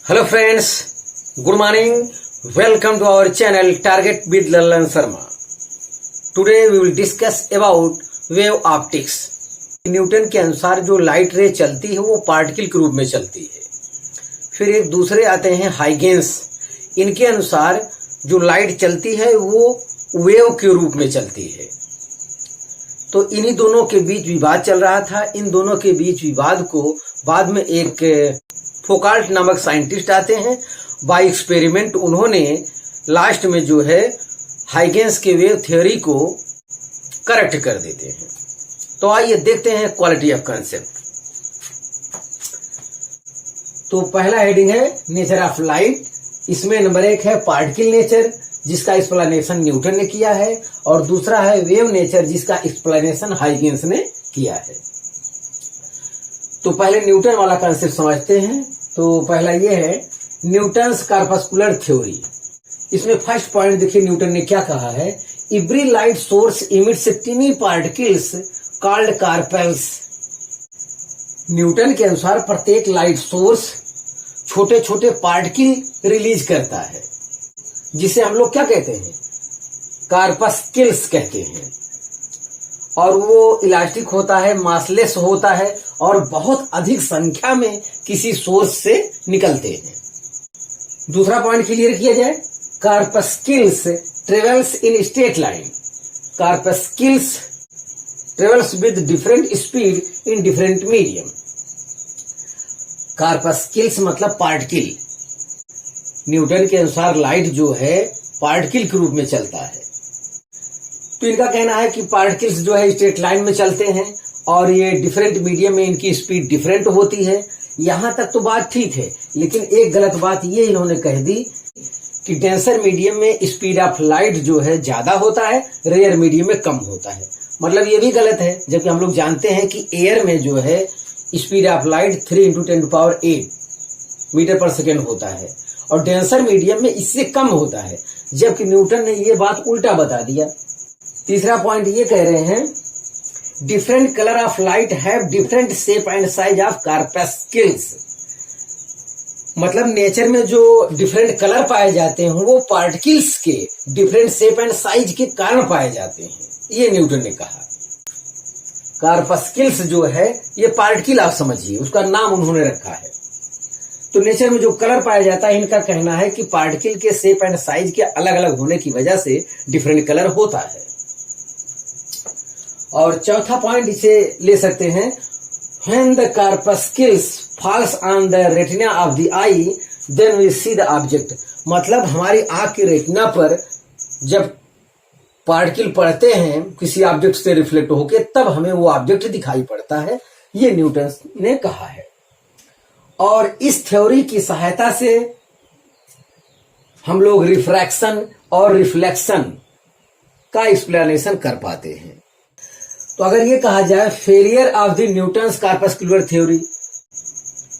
Hello friends, good morning. Welcome to our channel Target with Lallan Sharma. Today we will discuss about wave optics. Newton के अनुसार जो light रे चलती है वो पार्टिकल के रूप में चलती है। फिर एक दूसरे आते हैं हाइगेंस। इनके अनुसार जो लाइट चलती है वो वेव के रूप में चलती है। तो इन्हीं दोनों के बीच विवाद चल रहा था। इन दोनों के बीच विवाद को बाद में एक फोकाल्ट नामक साइंटिस्ट आते हैं। बाय एक्सपेरिमेंट उन्होंने लास्ट में जो है हाइगेंस के वेव थ्योरी को करेक्ट कर देते हैं। तो आइए देखते हैं क्वालिटी ऑफ कंसेप्ट। तो पहला हेडिंग है नेचर ऑफ लाइट। इसमें नंबर 1 है पार्टिकल नेचर, जिसका एक्सप्लेनेशन न्यूटन ने किया है, और दूसरा है वेव नेचर, जिसका एक्सप्लेनेशन हाइगेंस ने किया है। तो पहले न्यूटन वाला कंसेप्ट समझते हैं। तो पहला ये है न्यूटन्स कॉर्पस्कुलर थ्योरी। इसमें फर्स्ट पॉइंट देखिए न्यूटन ने क्या कहा है। Every light source emits टिनी particles called carpels. Newton के अनुसार प्रत्येक लाइट सोर्स छोटे छोटे पार्टिकल रिलीज करता है, जिसे हम लोग क्या कहते हैं, कार्पस्किल्स कहते हैं। और वो इलास्टिक होता है, मासलेस होता है, और बहुत अधिक संख्या में किसी सोर्स से निकलते हैं। दूसरा पॉइंट क्लियर किया जाए, corpuscles travels in straight line. Corpuscles travels with different speed in different medium. Corpuscles मतलब पार्टिकल। न्यूटन के अनुसार लाइट जो है पार्टिकल के रूप में चलता है। तो इनका कहना है कि पार्टिकल्स जो है स्ट्रेट लाइन में चलते हैं और ये डिफरेंट मीडियम में इनकी स्पीड डिफरेंट होती है। यहां तक तो बात ठीक है, लेकिन एक गलत बात ये इन्होंने कह दी कि डेंसर मीडियम में स्पीड ऑफ लाइट जो है ज्यादा होता है, रेयर मीडियम में कम होता है। मतलब ये भी गलत है, जबकि हम लोग जानते हैं कि एयर में जो है स्पीड ऑफ लाइट 3 × 10⁸ मीटर पर सेकेंड होता है, और डेंसर मीडियम में इससे कम होता है। जबकि न्यूटन ने ये बात उल्टा बता दिया। तीसरा पॉइंट ये कह रहे हैं different colour of light have different shape and size of corpuscles. मतलब नेचर में जो डिफरेंट कलर पाए जाते हैं वो पार्टिकल्स के डिफरेंट शेप एंड साइज के कारण पाए जाते हैं, ये न्यूटन ने कहा। कार्पस्किल्स जो है ये पार्टिकल आप समझिए, उसका नाम उन्होंने रखा है। तो नेचर में जो कलर पाया जाता है, इनका कहना है कि पार्टिकल के शेप एंड साइज के अलग अलग होने की वजह से डिफरेंट कलर होता है। और चौथा पॉइंट इसे ले सकते हैं, when the corpuscles falls on the retina of the eye then we see the object। मतलब हमारी आंख की रेटिना पर जब पार्टिकल पड़ते हैं किसी ऑब्जेक्ट से रिफ्लेक्ट होके, तब हमें वो ऑब्जेक्ट दिखाई पड़ता है, ये न्यूटन ने कहा है। और इस थ्योरी की सहायता से हम लोग रिफ्रैक्शन और रिफ्लेक्शन का एक्सप्लेनेशन कर पाते हैं। तो अगर ये कहा जाए failure of the Newton's corpuscular theory,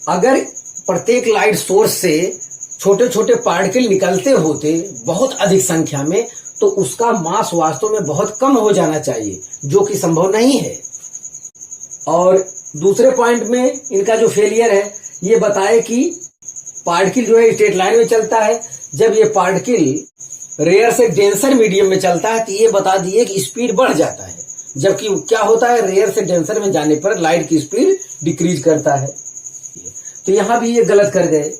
अगर प्रत्येक लाइट सोर्स से छोटे छोटे पार्टिकल निकलते होते बहुत अधिक संख्या में, तो उसका मास वास्तव में बहुत कम हो जाना चाहिए, जो कि संभव नहीं है। और दूसरे पॉइंट में इनका जो फेलियर है, ये बताए कि पार्टिकल जो है स्ट्रेट लाइन में चलता है। जब ये पार्टिकल रेयर से डेंसर मीडियम में चलता है तो ये बता दिए कि स्पीड बढ़ जाता है, जबकि क्या होता है, रेयर से डेंसर में जाने पर लाइट की स्पीड डिक्रीज करता है। तो यहां भी ये गलत कर गए।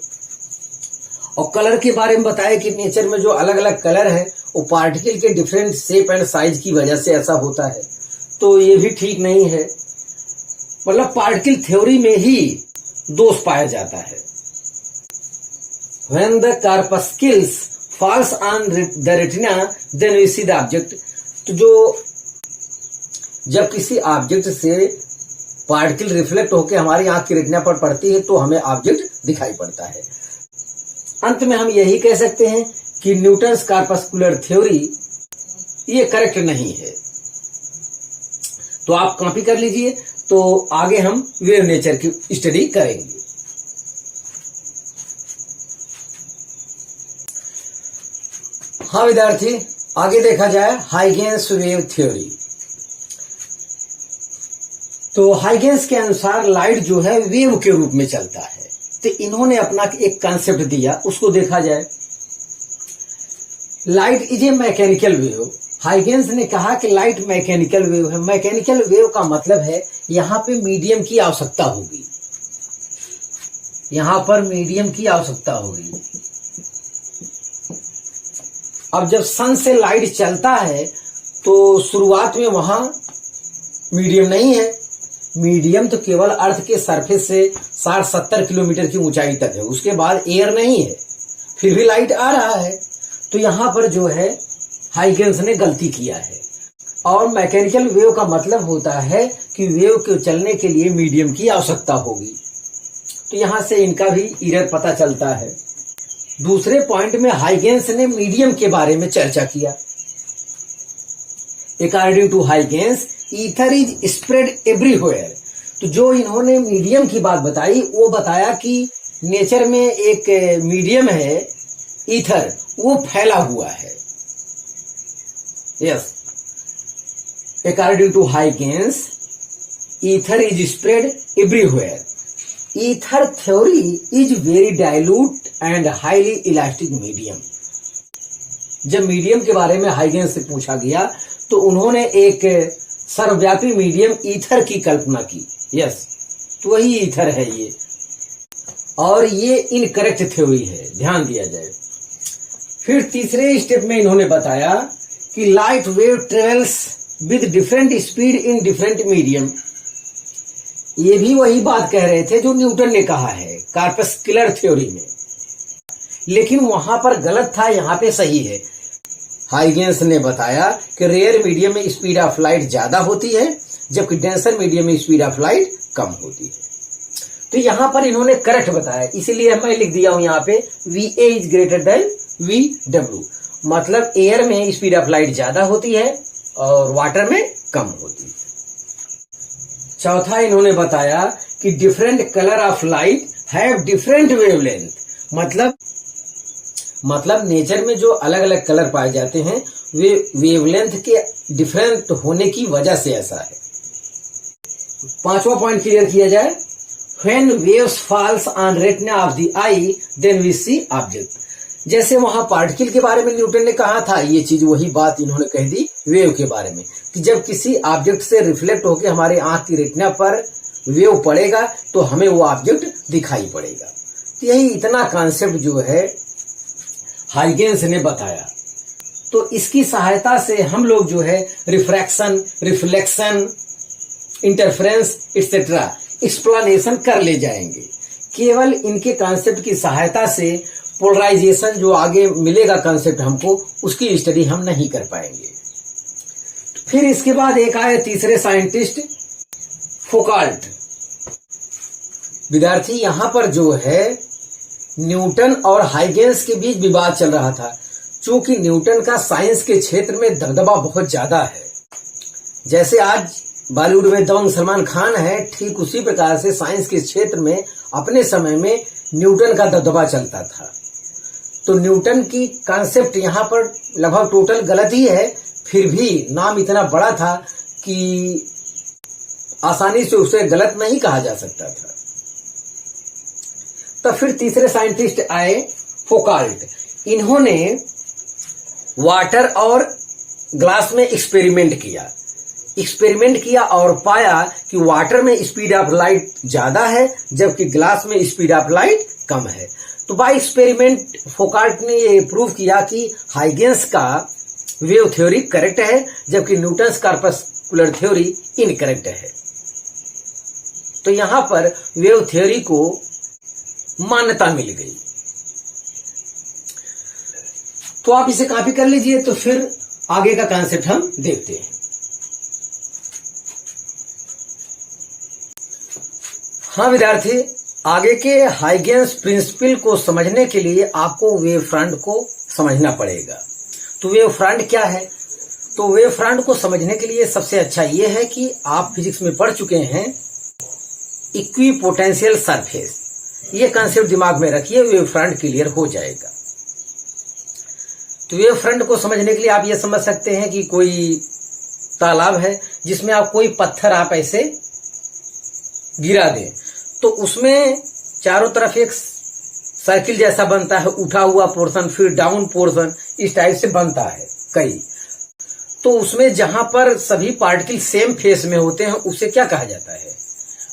और कलर के बारे में बताया कि नेचर में जो अलग अलग कलर है वो पार्टिकल के डिफरेंट शेप एंड साइज की वजह से ऐसा होता है। तो ये भी ठीक नहीं है। मतलब पार्टिकल थ्योरी में ही दोष पाया जाता है। When the corpuscles falls on the retina, then we see the object। तो जो जब किसी ऑब्जेक्ट से पार्टिकल रिफ्लेक्ट होकर हमारी आंख की रेटिना पर पड़ती है तो हमें ऑब्जेक्ट दिखाई पड़ता है। अंत में हम यही कह सकते हैं कि न्यूटन्स कॉर्पस्कुलर थ्योरी ये करेक्ट नहीं है। तो आप कॉपी कर लीजिए। तो आगे हम वेव नेचर की स्टडी करेंगे। हाँ विद्यार्थी, आगे देखा जाए हाइगेंस वेव थ्योरी। तो हाइगेंस के अनुसार लाइट जो है वेव के रूप में चलता है। तो इन्होंने अपना एक कॉन्सेप्ट दिया, उसको देखा जाए। Light is a mechanical wave. Huygens ने कहा कि लाइट मैकेनिकल वेव है। मैकेनिकल वेव का मतलब है यहां पे मीडियम की आवश्यकता होगी, यहां पर मीडियम की आवश्यकता होगी। अब जब सन से लाइट चलता है तो शुरुआत में वहां मीडियम नहीं है। मीडियम तो केवल अर्थ के सरफेस से 60-70 किलोमीटर की ऊंचाई तक है, उसके बाद एयर नहीं है, फिर भी लाइट आ रहा है। तो यहां पर जो है हाइगेंस ने गलती किया है। और मैकेनिकल वेव का मतलब होता है कि वेव के चलने के लिए मीडियम की आवश्यकता होगी। तो यहां से इनका भी एरर पता चलता है। दूसरे पॉइंट में हाइगेंस ने मीडियम के बारे में चर्चा किया। According to Huygens ether is spread everywhere. तो जो इन्होंने मीडियम की बात बताई, वो बताया कि नेचर में एक मीडियम है ईथर, वो फैला हुआ है। Yes, according to Huygens ether is spread everywhere. Ether theory is very dilute and highly elastic medium. जब मीडियम के बारे में हाइगेंस से पूछा गया तो उन्होंने एक सर्वव्यापी मीडियम ईथर की कल्पना की। यस, तो वही ईथर है ये, और ये इनकरेक्ट थ्योरी है, ध्यान दिया जाए। फिर तीसरे स्टेप में इन्होंने बताया कि light wave travels with different speed in different medium. ये भी वही बात कह रहे थे जो न्यूटन ने कहा है कार्पस्कुलर थ्योरी में, लेकिन वहां पर गलत था, यहां पे सही है। हाइगेंस ने बताया कि रेयर मीडियम में स्पीड ऑफ लाइट ज्यादा होती है, जबकि डेंसर मीडियम में स्पीड ऑफ लाइट कम होती है। तो यहां पर इन्होंने करेक्ट बताया, इसीलिए मैं लिख दिया हूं यहां पे VA is greater than VW। मतलब एयर में स्पीड ऑफ लाइट ज्यादा होती है और वाटर में कम होती है। चौथा इन्होंने बताया कि different colour of light have different wavelength. मतलब नेचर में जो अलग अलग कलर पाए जाते हैं वे वेवलेंथ के डिफरेंट होने की वजह से ऐसा है। पांचवा पॉइंट क्लियर किया जाए। When waves falls on retina of the eye, then we see object। जैसे वहां पार्टिकल के बारे में न्यूटन ने कहा था, ये चीज वही बात इन्होंने कह दी वेव के बारे में, कि जब किसी ऑब्जेक्ट से रिफ्लेक्ट होकर हमारे आंख की रेटिना पर वेव पड़ेगा तो हमें वो ऑब्जेक्ट दिखाई पड़ेगा। तो यही इतना कॉन्सेप्ट जो है हाइगेंस ने बताया। तो इसकी सहायता से हम लोग जो है refraction, reflection, interference etcetera explanation कर ले जाएंगे। केवल इनके कॉन्सेप्ट की सहायता से पोलराइजेशन जो आगे मिलेगा कॉन्सेप्ट हमको, उसकी स्टडी हम नहीं कर पाएंगे। फिर इसके बाद एक आए तीसरे साइंटिस्ट फोकाल्ट। विद्यार्थी यहां पर जो है न्यूटन और हाइगेंस के बीच विवाद चल रहा था। चूंकि न्यूटन का साइंस के क्षेत्र में दबदबा बहुत ज्यादा है, जैसे आज बॉलीवुड में दबंग सलमान खान है, ठीक उसी प्रकार से साइंस के क्षेत्र में अपने समय में न्यूटन का दबदबा चलता था। तो न्यूटन की कॉन्सेप्ट यहाँ पर लगभग टोटल गलत ही है, फिर भी नाम इतना बड़ा था कि आसानी से उसे गलत नहीं कहा जा सकता था। तब फिर तीसरे साइंटिस्ट आए फोकाल्ट। इन्होंने वाटर और ग्लास में एक्सपेरिमेंट किया और पाया कि वाटर में स्पीड ऑफ लाइट ज्यादा है जबकि ग्लास में स्पीड ऑफ लाइट कम है। तो बाय एक्सपेरिमेंट फोकाल्ट ने ये प्रूव किया कि हाइगेंस का वेव थ्योरी करेक्ट है जबकि न्यूटन्स कॉर्पस्कुलर थ्योरी इनकरेक्ट है। तो यहां पर वेव थ्योरी को मान्यता मिल गई। तो आप इसे कॉपी कर लीजिए, तो फिर आगे का कॉन्सेप्ट हम देखते हैं। हाँ विद्यार्थी, आगे के हाइगेंस प्रिंसिपल को समझने के लिए आपको वेव फ्रंट को समझना पड़ेगा। तो वेव फ्रंट क्या है? तो वेव फ्रंट को समझने के लिए सबसे अच्छा यह है कि आप फिजिक्स में पढ़ चुके हैं इक्विपोटेंशियल सरफेस। ये कंसेप्ट दिमाग में रखिए, वेव फ्रंट क्लियर हो जाएगा। तो वेव फ्रंट को समझने के लिए आप ये समझ सकते हैं कि कोई तालाब है जिसमें आप कोई पत्थर आप ऐसे गिरा दें तो उसमें चारों तरफ एक सर्किल जैसा बनता है, उठा हुआ पोर्शन फिर डाउन पोर्शन, इस टाइप से बनता है कई। तो उसमें जहां पर सभी पार्टिकल सेम फेस में होते हैं उसे क्या कहा जाता है?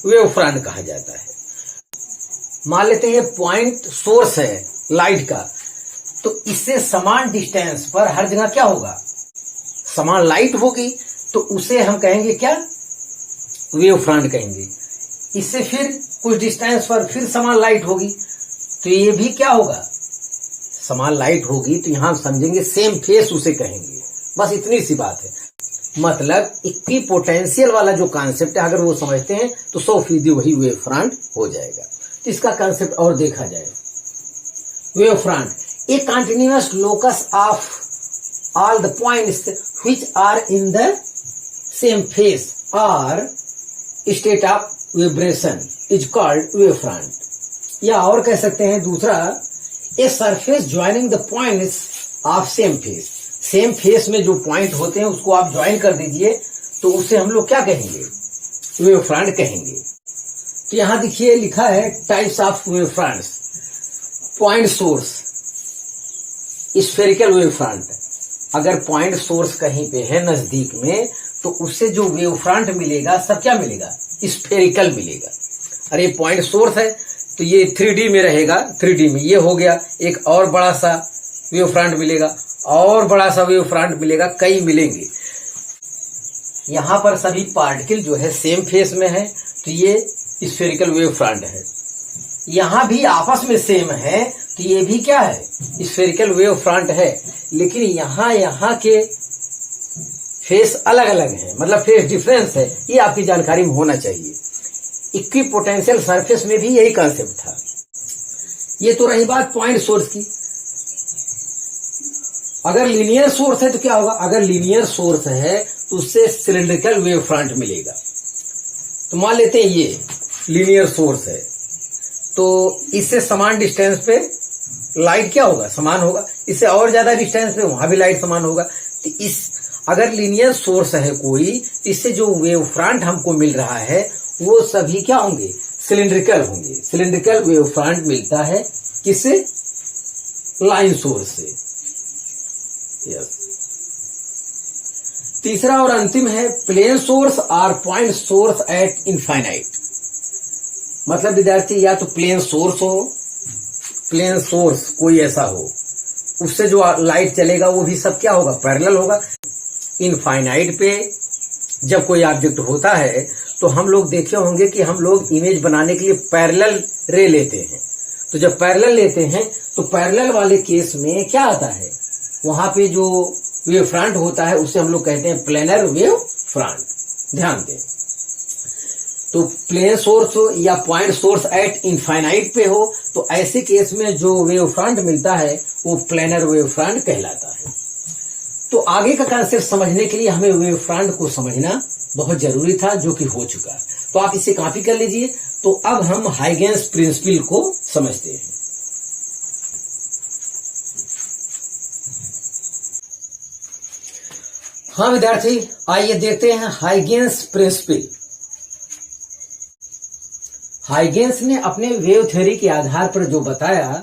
वेव फ्रंट कहा जाता है। मान लेते हैं पॉइंट सोर्स है लाइट का, तो इससे समान डिस्टेंस पर हर जगह क्या होगा? समान लाइट होगी, तो उसे हम कहेंगे क्या? वेव फ्रंट कहेंगे। इससे फिर कुछ डिस्टेंस पर फिर समान लाइट होगी, तो ये भी क्या होगा? समान लाइट होगी, तो यहां समझेंगे सेम फेस उसे कहेंगे। बस इतनी सी बात है। मतलब इक्वी पोटेंशियल वाला जो कॉन्सेप्ट है, अगर वो समझते हैं तो 100% वही वेव फ्रंट हो जाएगा। तो इसका कॉन्सेप्ट और देखा जाए। Wave front a continuous locus of all the points which are in the same phase और state of vibration is called wave front. या और कह सकते हैं दूसरा, a surface joining the points of same phase. Same phase में जो point होते हैं उसको आप ज्वाइन कर दीजिए, तो उसे हम लोग क्या कहेंगे? वेव फ्रंट कहेंगे। तो यहां देखिए लिखा है types of wave fronts. Point source, spherical wave front. अगर पॉइंट सोर्स कहीं पे है नजदीक में, तो उससे जो वेव फ्रंट मिलेगा सब क्या मिलेगा? स्फेरिकल मिलेगा। अरे पॉइंट सोर्स है तो ये 3D में रहेगा, 3D में ये हो गया। एक और बड़ा सा वेव फ्रंट मिलेगा, और बड़ा सा वेव फ्रंट मिलेगा, कई मिलेंगे। यहां पर सभी पार्टिकल जो है सेम फेस में है, तो ये स्फेरिकल वेव फ्रंट है। यहां भी आपस में सेम है, तो ये भी क्या है? स्फेरिकल वेव फ्रंट है। लेकिन यहां के फेस अलग अलग है, मतलब फेस डिफरेंस है। ये आपकी जानकारी में होना चाहिए। इक्वी पोटेंशियल सरफेस में भी यही कॉन्सेप्ट था। ये तो रही बात पॉइंट सोर्स की। अगर लीनियर सोर्स है तो क्या होगा? अगर लीनियर सोर्स है तो उससे सिलिंड्रिकल वेव फ्रंट मिलेगा। तो मान लेते हैं ये लीनियर सोर्स है, तो इससे समान डिस्टेंस पे लाइट क्या होगा? समान होगा। इससे और ज्यादा डिस्टेंस पे वहां भी लाइट समान होगा। तो इस अगर लीनियर सोर्स है कोई, इससे जो वेव फ्रंट हमको मिल रहा है वो सभी क्या होंगे? सिलिंड्रिकल होंगे। सिलिंड्रिकल वेव फ्रंट मिलता है किससे? लाइन सोर्स से। यस। तीसरा और अंतिम है प्लेन सोर्स और पॉइंट सोर्स एट इनफाइनाइट। मतलब विद्यार्थी या तो प्लेन सोर्स हो, प्लेन सोर्स कोई ऐसा हो, उससे जो लाइट चलेगा वो भी सब क्या होगा? पैरेलल होगा। इनफाइनाइट पे जब कोई ऑब्जेक्ट होता है तो हम लोग देखे होंगे कि हम लोग इमेज बनाने के लिए पैरेलल रे लेते हैं। तो जब पैरेलल लेते हैं तो पैरेलल वाले केस में क्या आता है? वहां पे जो वेव फ्रंट होता है उसे हम लोग कहते हैं प्लेनर वेव फ्रंट। ध्यान दें। तो प्लेन सोर्स हो या पॉइंट सोर्स एट इनफाइनाइट पे हो, तो ऐसे केस में जो वेव फ्रंट मिलता है वो प्लेनर वेव फ्रंट कहलाता है। तो आगे का कांसेप्ट समझने के लिए हमें वेव फ्रंट को समझना बहुत जरूरी था, जो कि हो चुका है। तो आप इसे कॉपी कर लीजिए। तो अब हम हाइगेंस प्रिंसिपल को समझते हैं। हाँ विद्यार्थी, आइए देखते हैं हाइगेंस प्रिंसिपल। हाइगेंस ने अपने वेव थ्योरी के आधार पर जो बताया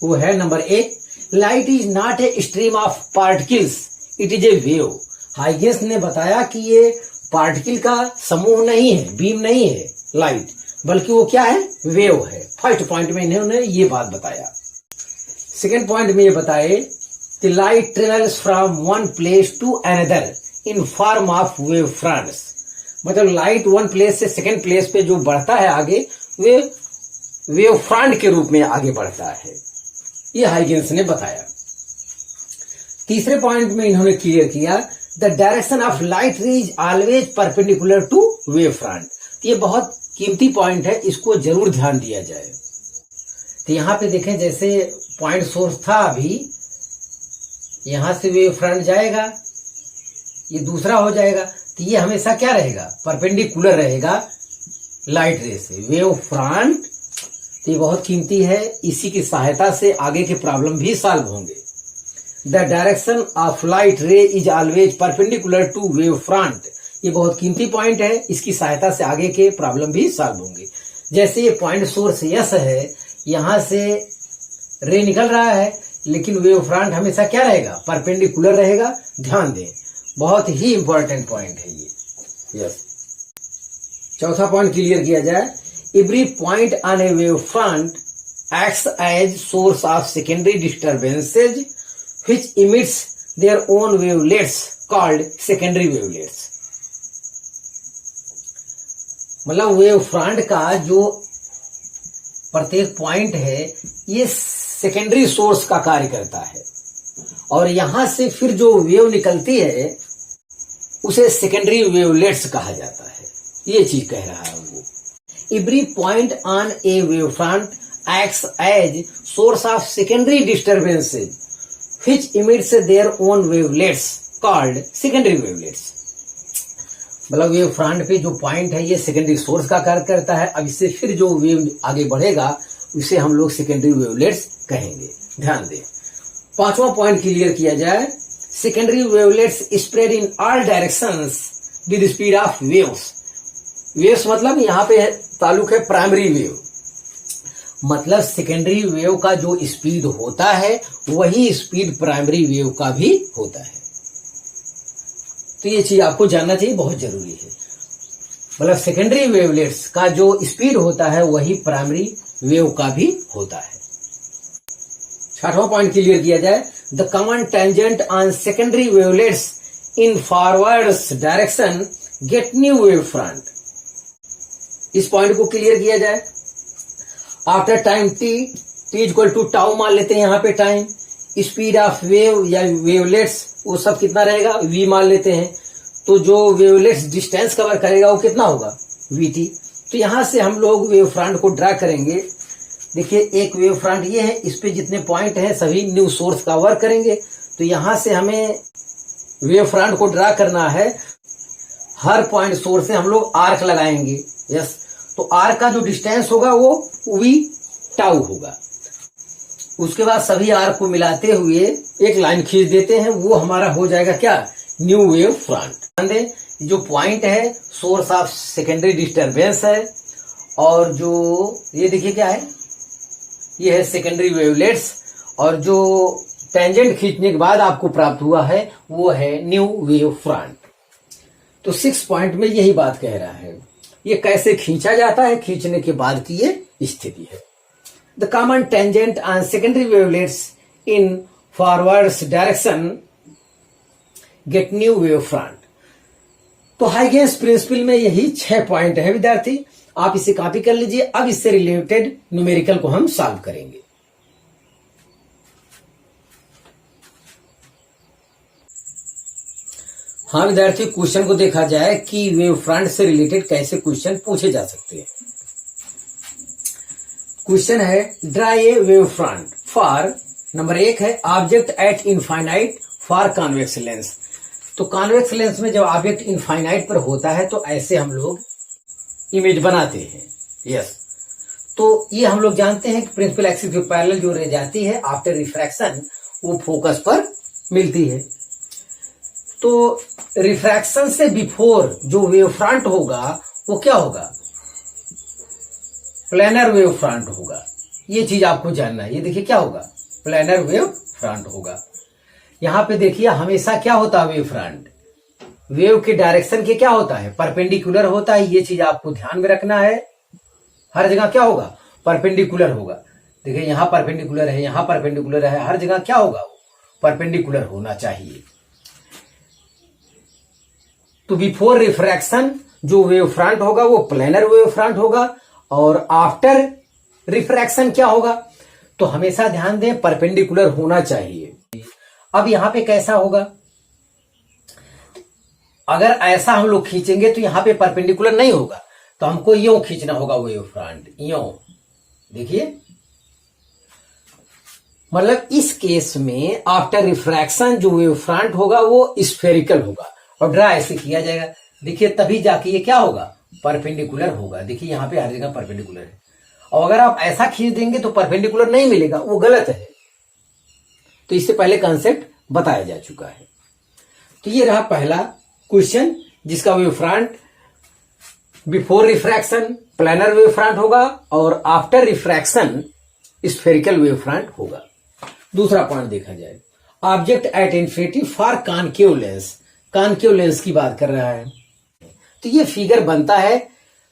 वो है number 1, light is not a stream of particles, it is a wave. Huygens ने बताया कि ये पार्टिकल का समूह नहीं है, बीम नहीं है लाइट, बल्कि वो क्या है? वेव है। फर्स्ट पॉइंट में इन्होंने ये बात बताया। सेकेंड पॉइंट में ये बताए कि light travels from one place to another in form of wave fronts. मतलब लाइट वन प्लेस से सेकेंड प्लेस पे जो बढ़ता है आगे, वे वेव फ्रंट के रूप में आगे बढ़ता है। ये हाइगेंस ने बताया। तीसरे पॉइंट में इन्होंने क्लियर किया the direction of light ray is always perpendicular to wave front. ये बहुत कीमती पॉइंट है, इसको जरूर ध्यान दिया जाए। तो यहां पे देखें, जैसे पॉइंट सोर्स था, अभी यहां से वेव फ्रंट जाएगा, ये दूसरा हो जाएगा, तो ये हमेशा क्या रहेगा? परपेंडिकुलर रहेगा लाइट रे से। वेव फ्रंट तो ये बहुत कीमती है, इसी की सहायता से आगे के प्रॉब्लम भी सॉल्व होंगे। The direction of light ray is always perpendicular to wave front. ये बहुत कीमती पॉइंट है, इसकी सहायता से आगे के प्रॉब्लम भी सॉल्व होंगे। जैसे ये पॉइंट सोर्स यस है, यहां से रे निकल रहा है, लेकिन वेव फ्रंट हमेशा क्या रहेगा, परपेंडिकुलर रहेगा। ध्यान दें, बहुत ही इंपॉर्टेंट पॉइंट है ये। यस, चौथा पॉइंट क्लियर किया जाए। Every point on A wave front acts as source of secondary disturbances which emits their own wavelets called secondary wavelets। मतलब वेव फ्रंट का जो प्रत्येक पॉइंट है ये सेकेंडरी सोर्स का कार्य करता है, और यहां से फिर जो वेव निकलती है उसे सेकेंडरी वेवलेट्स कहा जाता है। ये चीज कह रहा है वो। Every point on A wave front acts as source of secondary disturbances which emits their own wavelets called secondary wavelets। मतलब वेव फ्रंट पे जो पॉइंट है ये सेकेंडरी सोर्स का कार्य करता है। अब इससे फिर जो वेव आगे बढ़ेगा उसे हम लोग सेकेंडरी वेवलेट्स कहेंगे। ध्यान दें, पांचवा पॉइंट क्लियर किया जाए। Secondary wavelets spread in all directions with speed of waves. Waves मतलब यहाँ पे ताल्लुक है प्राइमरी वेव, मतलब सेकेंडरी वेव का जो स्पीड होता है वही स्पीड प्राइमरी वेव का भी होता है। तो ये चीज आपको जानना चाहिए, बहुत जरूरी है। मतलब सेकेंडरी वेवलेट्स का जो स्पीड होता है वही प्राइमरी वेव का भी होता है। छठवां पॉइंट क्लियर किया जाए। The common tangent on secondary wavelets in forwards direction get new wave front. इस पॉइंट को क्लियर किया जाए। After time t equal to tau मान लेते हैं यहाँ पे टाइम, स्पीड ऑफ वेव या वेवलेट्स वो सब कितना रहेगा, वी मान लेते हैं। तो जो वेवलेट्स डिस्टेंस कवर करेगा वो कितना होगा, वी टी। तो यहां से हम लोग वेव फ्रंट को ड्रा करेंगे। देखिए एक वेव फ्रंट ये है, इस पे जितने पॉइंट हैं सभी न्यू सोर्स का वर्क करेंगे। तो यहां से हमें वेव फ्रंट को ड्रा करना है। हर पॉइंट सोर्स से हम लोग आर्क लगाएंगे। यस, तो आर्क का जो डिस्टेंस होगा वो वी टाउ होगा। उसके बाद सभी आर्क को मिलाते हुए एक लाइन खींच देते हैं, वो हमारा हो जाएगा क्या, न्यू वेव फ्रंट। जो पॉइंट है सोर्स ऑफ सेकेंडरी डिस्टरबेंस है, और जो ये देखिए क्या है, ये है सेकेंडरी वेवलेट्स, और जो टेंजेंट खींचने के बाद आपको प्राप्त हुआ है वो है न्यू वेव फ्रंट। तो 6 पॉइंट में यही बात कह रहा है। ये कैसे खींचा जाता है, खींचने के बाद की ये स्थिति है। The common tangent on secondary wavelets in forwards direction get new wave front. तो हाइगेंस प्रिंसिपल में यही 6 पॉइंट है विद्यार्थी, आप इसे कॉपी कर लीजिए। अब इससे रिलेटेड न्यूमेरिकल को हम सॉल्व करेंगे। हाँ विद्यार्थी, क्वेश्चन को देखा जाए कि वेव फ्रंट से रिलेटेड कैसे क्वेश्चन पूछे जा सकते हैं। क्वेश्चन है draw a wave front for, number 1 है object at infinite for convex lens. तो कॉन्वेक्स लेंस में जब ऑब्जेक्ट इनफाइनाइट पर होता है तो ऐसे हम लोग इमेज बनाते हैं। यस, तो ये हम लोग जानते हैं कि प्रिंसिपल एक्सिस के पैरेलल जो रह जाती है आफ्टर रिफ्रैक्शन वो फोकस पर मिलती है। तो रिफ्रैक्शन से बिफोर जो वेव फ्रंट होगा वो क्या होगा, प्लेनर वेव फ्रंट होगा। ये चीज आपको जानना है। ये देखिए क्या होगा, प्लेनर वेव फ्रंट होगा। यहां पे देखिए हमेशा क्या होता है, वेव फ्रंट वेव के डायरेक्शन के क्या होता है, परपेंडिकुलर होता है। ये चीज आपको ध्यान में रखना है। हर जगह क्या होगा, परपेंडिकुलर होगा। देखिए यहां परपेंडिकुलर है, यहां परपेंडिकुलर है, हर जगह क्या होगा, वो परपेंडिकुलर होना चाहिए। तो बिफोर रिफ्रैक्शन जो वेव फ्रंट होगा वो प्लेनर वेव फ्रंट होगा, और आफ्टर रिफ्रैक्शन क्या होगा, तो हमेशा ध्यान दें परपेंडिकुलर होना चाहिए। अब यहां पे कैसा होगा, अगर ऐसा हम लोग खींचेंगे तो यहां पे परपेंडिकुलर नहीं होगा, तो हमको यूं खींचना होगा वेव फ्रंट, यूं। देखिए मतलब इस केस में आफ्टर रिफ्रैक्शन जो वेव फ्रंट होगा वो स्फेरिकल होगा, और ड्रा ऐसे किया जाएगा। देखिए तभी जाके ये क्या होगा, परपेंडिकुलर होगा। देखिए यहां पे हर जगह परपेंडिकुलर है, और अगर आप ऐसा खींच देंगे तो परपेंडिकुलर नहीं मिलेगा, वो गलत है। तो इससे पहले कंसेप्ट बताया जा चुका है। तो ये रहा पहला क्वेश्चन जिसका wave front before refraction planar wave front होगा और after refraction spherical wave front होगा। दूसरा पॉइंट देखा जाए, object at infinity for concave lens, concave lens की बात कर रहा है। तो ये फिगर बनता है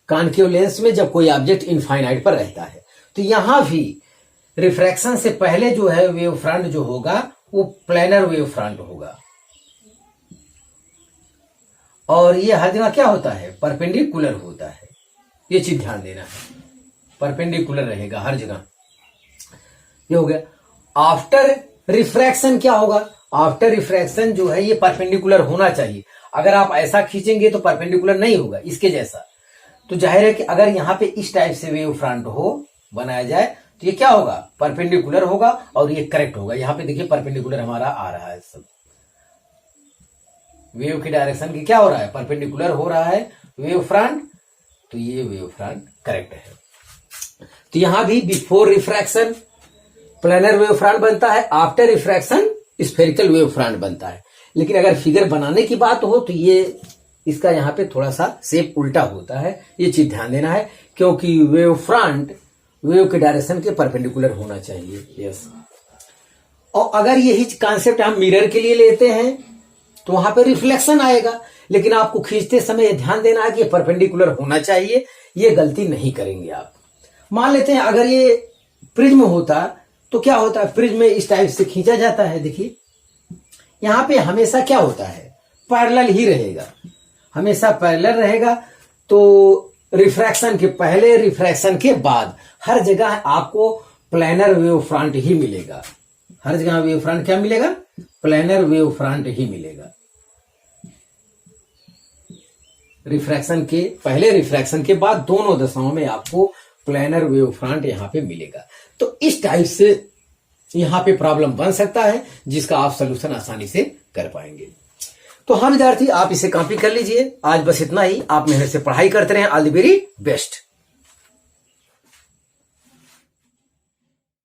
कॉनकेव लेंस में जब कोई ऑब्जेक्ट इनफाइनाइट पर रहता है। तो यहां भी रिफ्रैक्शन से पहले जो है वेव फ्रंट जो होगा वो प्लेनर वेव फ्रंट होगा, और ये हर जगह क्या होता है, परपेंडिकुलर होता है। ये चीज ध्यान देना है, परपेंडिकुलर रहेगा हर जगह। ये हो गया। आफ्टर रिफ्रैक्शन क्या होगा, आफ्टर रिफ्रैक्शन जो है ये परपेंडिकुलर होना चाहिए। अगर आप ऐसा खींचेंगे तो परपेंडिकुलर नहीं होगा इसके जैसा। तो जाहिर है कि अगर यहां पे इस टाइप से वेव फ्रंट हो बनाया जाए तो ये क्या होगा, परपेंडिकुलर होगा और ये करेक्ट होगा। यहां पे देखिए परपेंडिकुलर हमारा आ रहा है, सब वेव की डायरेक्शन की क्या हो रहा है, परपेंडिकुलर हो रहा है वेव फ्रंट। तो ये वेव फ्रंट करेक्ट है। तो यहां भी before refraction planar wave front बनता है, after refraction spherical wave front बनता है। लेकिन अगर फिगर बनाने की बात हो तो ये इसका यहाँ पे थोड़ा सा शेप उल्टा होता है। ये चीज ध्यान देना है, क्योंकि वेव फ्रंट वेव के डायरेक्शन के परपेंडिकुलर होना चाहिए। यस। और अगर यही कॉन्सेप्ट हम मिरर के लिए लेते हैं तो वहां पे रिफ्लेक्शन आएगा, लेकिन आपको खींचते समय ध्यान देना है कि परपेंडिकुलर होना चाहिए। ये गलती नहीं करेंगे आप। मान लेते हैं अगर ये प्रिज्म होता तो क्या होता है, प्रिज्म में इस टाइप से खींचा जाता है। देखिए यहां पे हमेशा क्या होता है, पैरेलल ही रहेगा, हमेशा पैरेलल रहेगा। तो रिफ्रैक्शन के पहले रिफ्रैक्शन के बाद हर जगह आपको प्लेनर वेव फ्रंट ही मिलेगा। हर जगह वेव फ्रंट क्या मिलेगा, प्लेनर वेव फ्रंट ही मिलेगा। रिफ्रैक्शन के पहले रिफ्रैक्शन के बाद दोनों दशाओं में आपको प्लेनर वेव फ्रंट यहां पे मिलेगा। तो इस टाइप से यहां पे प्रॉब्लम बन सकता है जिसका आप सलूशन आसानी से कर पाएंगे। तो हाँ विद्यार्थी, आप इसे कॉपी कर लीजिए। आज बस इतना ही। आप मेहनत से पढ़ाई करते रहें। All the very best.